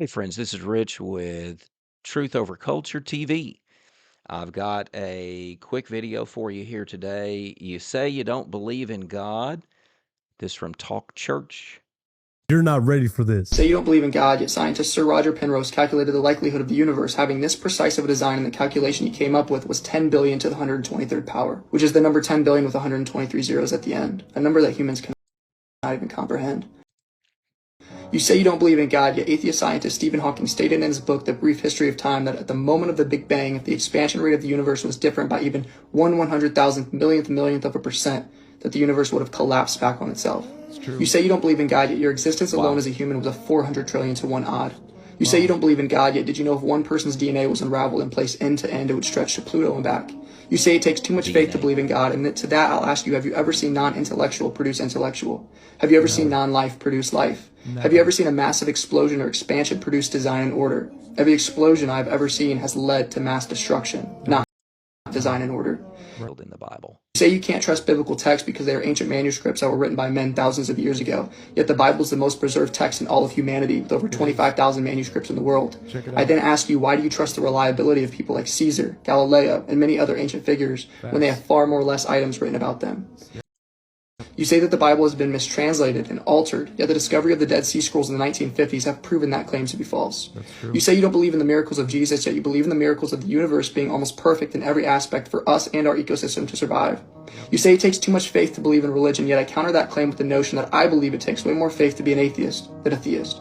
Hey, friends, this is Rich with Truth Over Culture TV. I've got a quick video for you here today. You say you don't believe in God. This from Talk Church. You're not ready for this. Say you don't believe in God, yet scientist Sir Roger Penrose calculated the likelihood of the universe having this precise of a design, and the calculation he came up with was 10 billion to the 123rd power, which is the number 10 billion with 123 zeros at the end, a number that humans cannot even comprehend. You say you don't believe in God, yet atheist scientist Stephen Hawking stated in his book, The Brief History of Time, that at the moment of the Big Bang, if the expansion rate of the universe was different by even 1/100,000th millionth of a percent, that the universe would have collapsed back on itself. You say you don't believe in God, yet your existence alone as a human was a 400 trillion to 1 odd. You say you don't believe in God, yet did you know if one person's DNA was unraveled and placed end to end, it would stretch to Pluto and back? You say it takes too much faith to believe in God, and to that I'll ask you, have you ever seen non-intellectual produce intellectual? Have you ever seen non-life produce life? Have you ever seen a massive explosion or expansion produce design and order? Every explosion I've ever seen has led to mass destruction, not design and order. In the Bible. You say you can't trust biblical texts because they are ancient manuscripts that were written by men thousands of years ago, yet the Bible is the most preserved text in all of humanity, with over 25,000 manuscripts in the world. I then ask you, why do you trust the reliability of people like Caesar, Galileo, and many other ancient figures when they have far more less items written about them? You say that the Bible has been mistranslated and altered, yet the discovery of the Dead Sea Scrolls in the 1950s have proven that claim to be false. You say you don't believe in the miracles of Jesus, yet you believe in the miracles of the universe being almost perfect in every aspect for us and our ecosystem to survive. You say it takes too much faith to believe in religion, yet I counter that claim with the notion that I believe it takes way more faith to be an atheist than a theist.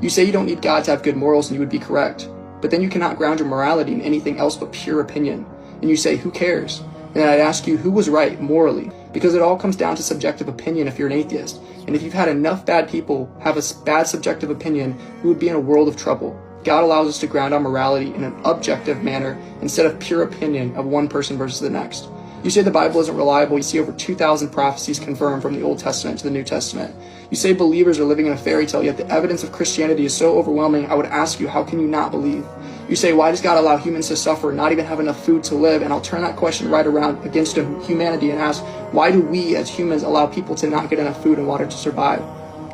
You say you don't need God to have good morals, and you would be correct. But then you cannot ground your morality in anything else but pure opinion. And you say, who cares? And then I'd ask you, who was right morally? Because it all comes down to subjective opinion if you're an atheist. And if you've had enough bad people have a bad subjective opinion, we would be in a world of trouble. God allows us to ground our morality in an objective manner instead of pure opinion of one person versus the next. You say the Bible isn't reliable. You see over 2,000 prophecies confirmed from the Old Testament to the New Testament. You say believers are living in a fairy tale, yet the evidence of Christianity is so overwhelming, I would ask you, how can you not believe? You say, why does God allow humans to suffer and not even have enough food to live? And I'll turn that question right around against humanity and ask, why do we as humans allow people to not get enough food and water to survive?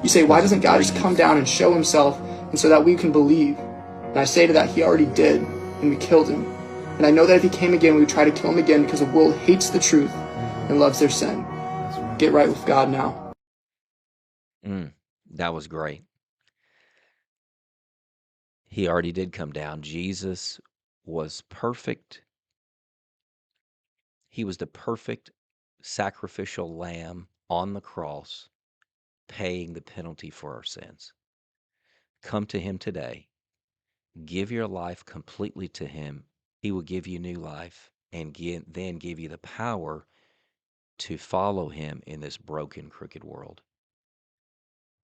You say, why doesn't God just come down and show himself and so that we can believe? And I say to that, he already did, and we killed him. And I know that if he came again, we would try to kill him again because the world hates the truth and loves their sin. Get right with God now. That was great. He already did come down. Jesus was perfect. He was the perfect sacrificial lamb on the cross, paying the penalty for our sins. Come to him today. Give your life completely to him. He will give you new life and then give you the power to follow him in this broken, crooked world.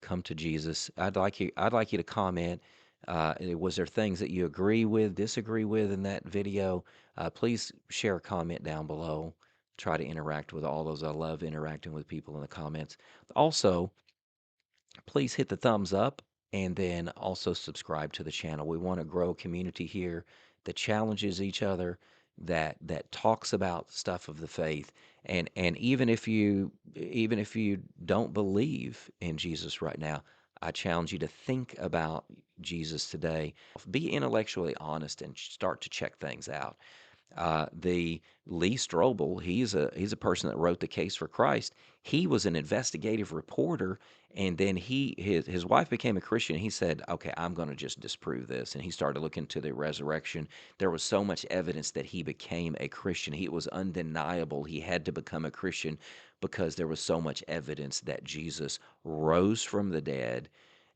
Come to Jesus. I'd like you to comment. Was there things that you agree with, disagree with in that video? Please share a comment down below. Try to interact with all those. I love interacting with people in the comments. Also, please hit the thumbs up and then also subscribe to the channel. We want to grow a community here that challenges each other, that talks about stuff of the faith. And even if you don't believe in Jesus right now, I challenge you to think about Jesus today. Be intellectually honest and start to check things out. The Lee Strobel, he's a person that wrote the Case for Christ. He was an investigative reporter, and then his wife became a Christian. He said, "Okay, I'm going to just disprove this," and he started looking to the resurrection. There was so much evidence that he became a Christian. It was undeniable. He had to become a Christian because there was so much evidence that Jesus rose from the dead,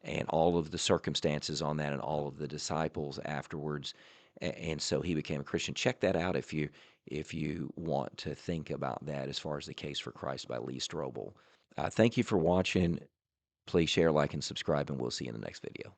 and all of the circumstances on that, and all of the disciples afterwards. And so he became a Christian. Check that out if you want to think about that as far as the Case for Christ by Lee Strobel. Thank you for watching. Please share, like, and subscribe, and we'll see you in the next video.